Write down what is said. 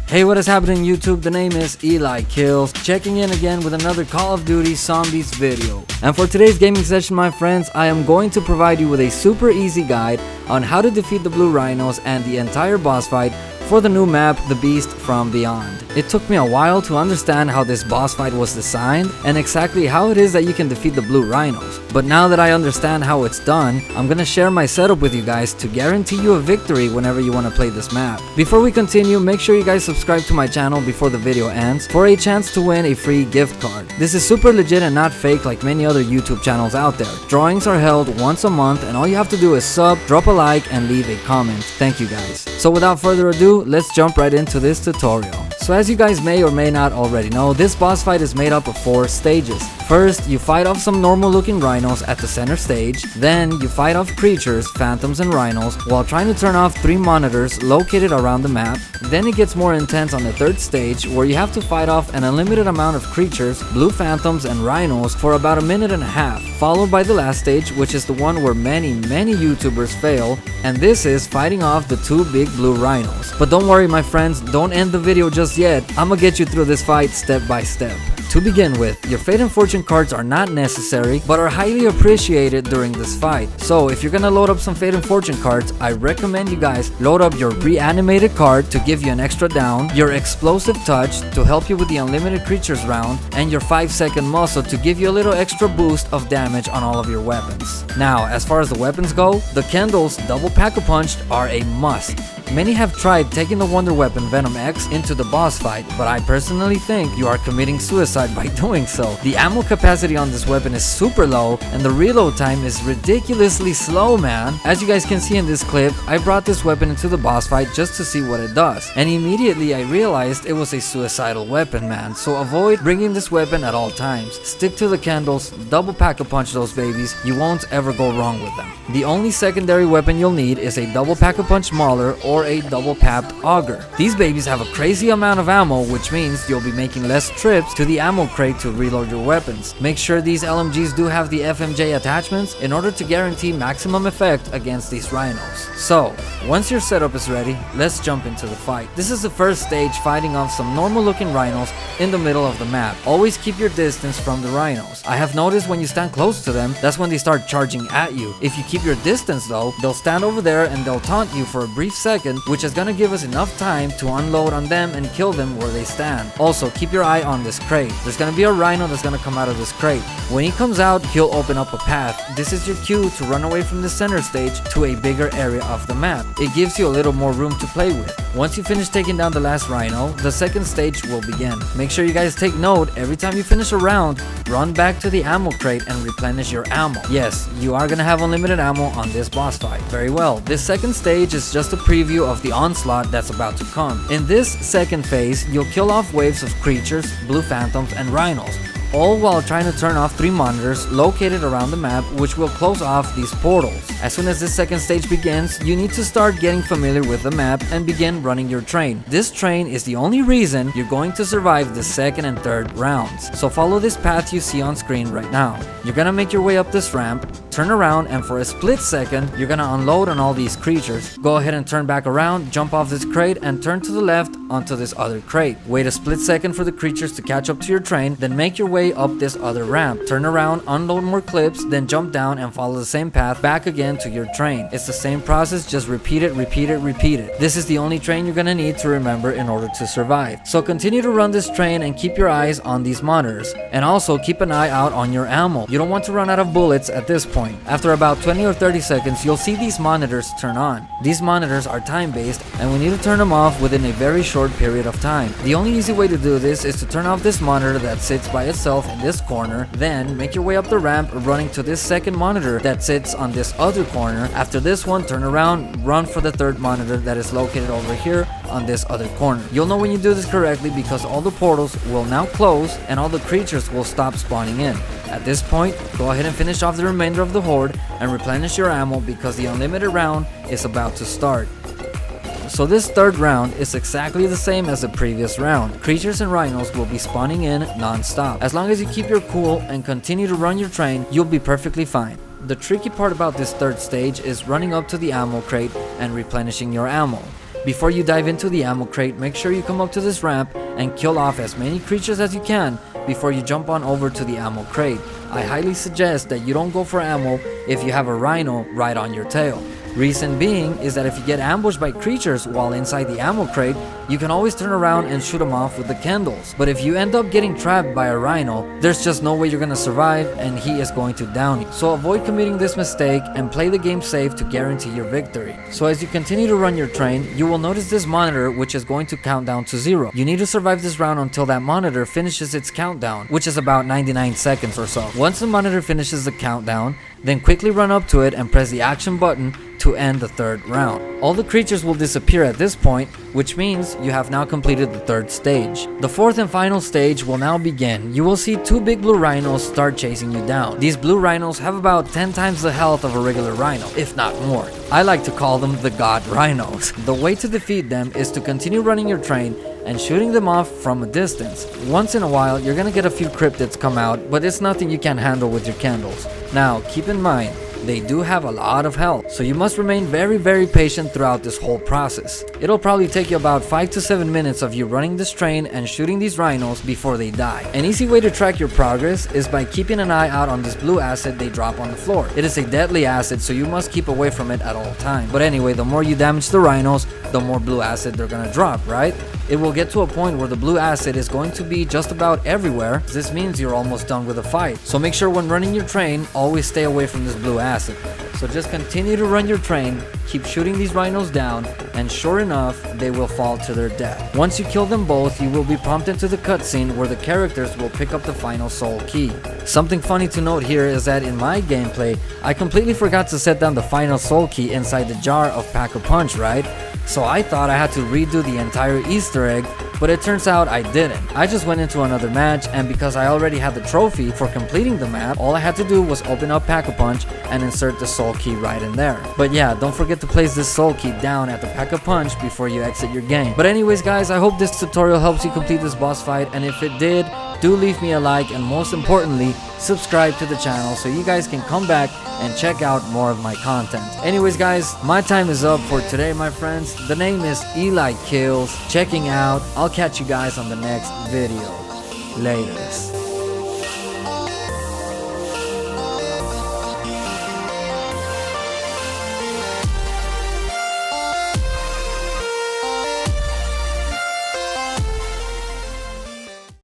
Hey, what is happening YouTube? The name is Ely Killz, checking in again with another Call of Duty Zombies video. And for today's gaming session, my friends, I am going to provide you with a super easy guide on how to defeat the blue rhinos and the entire boss fight for the new map, The Beast from Beyond. It took me a while to understand how this boss fight was designed and exactly how it is that you can defeat the blue rhinos. But now that I understand how it's done, I'm gonna share my setup with you guys to guarantee you a victory whenever you want to play this map. Before we continue, make sure you guys subscribe to my channel before the video ends for a chance to win a free gift card. This is super legit and not fake like many other YouTube channels out there. Drawings are held once a month and all you have to do is sub, drop a like, and leave a comment. Thank you guys. So without further ado, let's jump right into this tutorial. So as you guys may or may not already know, this boss fight is made up of 4 stages. First, you fight off some normal looking rhinos at the center stage. Then you fight off creatures, phantoms and rhinos while trying to turn off 3 monitors located around the map. Then it gets more intense on the 3rd stage where you have to fight off an unlimited amount of creatures, blue phantoms and rhinos for about a minute and a half. Followed by the last stage, which is the one where many YouTubers fail, and this is fighting off the 2 big blue rhinos. But don't worry my friends, don't end the video just yet. I'ma get you through this fight step by step. To begin with, your Fate and Fortune cards are not necessary but are highly appreciated during this fight. So if you're gonna load up some Fate and Fortune cards, I recommend you guys load up your Reanimated card to give you an extra down, your Explosive Touch to help you with the Unlimited Creatures round, and your 5-second Muscle to give you a little extra boost of damage on all of your weapons. Now, as far as the weapons go, the Kendall's Double Pack-a-Punch are a must. Many have tried taking the wonder weapon Venom X into the boss fight, but I personally think you are committing suicide by doing so. The ammo capacity on this weapon is super low and the reload time is ridiculously slow, man. As you guys can see in this clip, I brought this weapon into the boss fight just to see what it does, and immediately I realized it was a suicidal weapon, man. So avoid bringing this weapon at all times. Stick to the Kendalls, double pack-a-punch those babies, you won't ever go wrong with them. The only secondary weapon you'll need is a double pack-a-punch Mauler or a double papped auger. These babies have a crazy amount of ammo, which means you'll be making less trips to the ammo crate to reload your weapons. Make sure these LMGs do have the FMJ attachments in order to guarantee maximum effect against these rhinos. So, once your setup is ready, let's jump into the fight. This is the first stage, fighting off some normal looking rhinos in the middle of the map. Always keep your distance from the rhinos. I have noticed when you stand close to them, that's when they start charging at you. If you keep your distance though, they'll stand over there and they'll taunt you for a brief second, which is gonna give us enough time to unload on them and kill them where they stand. Also, keep your eye on this crate. There's gonna be a rhino that's gonna come out of this crate. When he comes out, he'll open up a path. This is your cue to run away from the center stage to a bigger area of the map. It gives you a little more room to play with. Once you finish taking down the last rhino, the second stage will begin. Make sure you guys take note, every time you finish a round, run back to the ammo crate and replenish your ammo. Yes, you are gonna have unlimited ammo on this boss fight. Very well, this second stage is just a preview of the onslaught that's about to come. In this second phase, you'll kill off waves of creatures, blue phantoms, and rhinos, all while trying to turn off 3 monitors located around the map, which will close off these portals. As soon as this second stage begins, you need to start getting familiar with the map and begin running your train. This train is the only reason you're going to survive the second and third rounds. So follow this path you see on screen right now. You're gonna make your way up this ramp, turn around, and for a split second, you're gonna unload on all these creatures. Go ahead and turn back around, jump off this crate, and turn to the left onto this other crate. Wait a split second for the creatures to catch up to your train, then make your way up this other ramp. Turn around, unload more clips, then jump down and follow the same path back again to your train. It's the same process, just repeat it. This is the only train you're gonna need to remember in order to survive. So continue to run this train and keep your eyes on these monitors. And also keep an eye out on your ammo. You don't want to run out of bullets at this point. After about 20 or 30 seconds, you'll see these monitors turn on. These monitors are time-based and we need to turn them off within a very short period of time. The only easy way to do this is to turn off this monitor that sits by itself in this corner, then make your way up the ramp running to this second monitor that sits on this other corner. After this one, turn around, run for the third monitor that is located over here on this other corner. You'll know when you do this correctly because all the portals will now close and all the creatures will stop spawning in. At this point, go ahead and finish off the remainder of the horde and replenish your ammo because the unlimited round is about to start. So this third round is exactly the same as the previous round. Creatures and rhinos will be spawning in non-stop. As long as you keep your cool and continue to run your train, you'll be perfectly fine. The tricky part about this third stage is running up to the ammo crate and replenishing your ammo. Before you dive into the ammo crate, make sure you come up to this ramp and kill off as many creatures as you can before you jump on over to the ammo crate. I highly suggest that you don't go for ammo if you have a rhino right on your tail. Reason being is that if you get ambushed by creatures while inside the ammo crate, you can always turn around and shoot them off with the candles. But if you end up getting trapped by a rhino, there's just no way you're gonna survive and he is going to down you. So avoid committing this mistake and play the game safe to guarantee your victory. So as you continue to run your train, you will notice this monitor which is going to count down to 0. You need to survive this round until that monitor finishes its countdown, which is about 99 seconds or so. Once the monitor finishes the countdown, then quickly run up to it and press the action button to end the third round. All the creatures will disappear at this point, which means you have now completed the third stage. The fourth and final stage will now begin. You will see 2 big blue rhinos start chasing you down. These blue rhinos have about 10 times the health of a regular rhino, if not more. I like to call them the god rhinos. The way to defeat them is to continue running your train and shooting them off from a distance. Once in a while, you're gonna get a few cryptids come out, but it's nothing you can't handle with your candles. Now, keep in mind, they do have a lot of health, so you must remain very patient throughout this whole process. It'll probably take you about 5 to 7 minutes of you running this train and shooting these rhinos before they die. An easy way to track your progress is by keeping an eye out on this blue acid they drop on the floor. It is a deadly acid, so you must keep away from it at all times. But anyway, the more you damage the rhinos, the more blue acid they're gonna drop, right? It will get to a point where the blue acid is going to be just about everywhere. This means you're almost done with the fight. So make sure when running your train, always stay away from this blue acid. So just continue to run your train, keep shooting these rhinos down, and sure enough, they will fall to their death. Once you kill them both, you will be prompted to the cutscene where the characters will pick up the final soul key. Something funny to note here is that in my gameplay, I completely forgot to set down the final soul key inside the jar of Pack-a-Punch, right? So I thought I had to redo the entire Easter egg, but it turns out I didn't. I just went into another match, and because I already had the trophy for completing the map, all I had to do was open up Pack-a-Punch and insert the soul key right in there. But yeah, don't forget to place this soul key down at the Pack-a-Punch before you exit your game. But anyways guys, I hope this tutorial helps you complete this boss fight, and if it did, do leave me a like, and most importantly, subscribe to the channel so you guys can come back and check out more of my content. Anyways guys, my time is up for today, my friends. The name is Ely Killz, checking out. I'll catch you guys on the next video. Laters.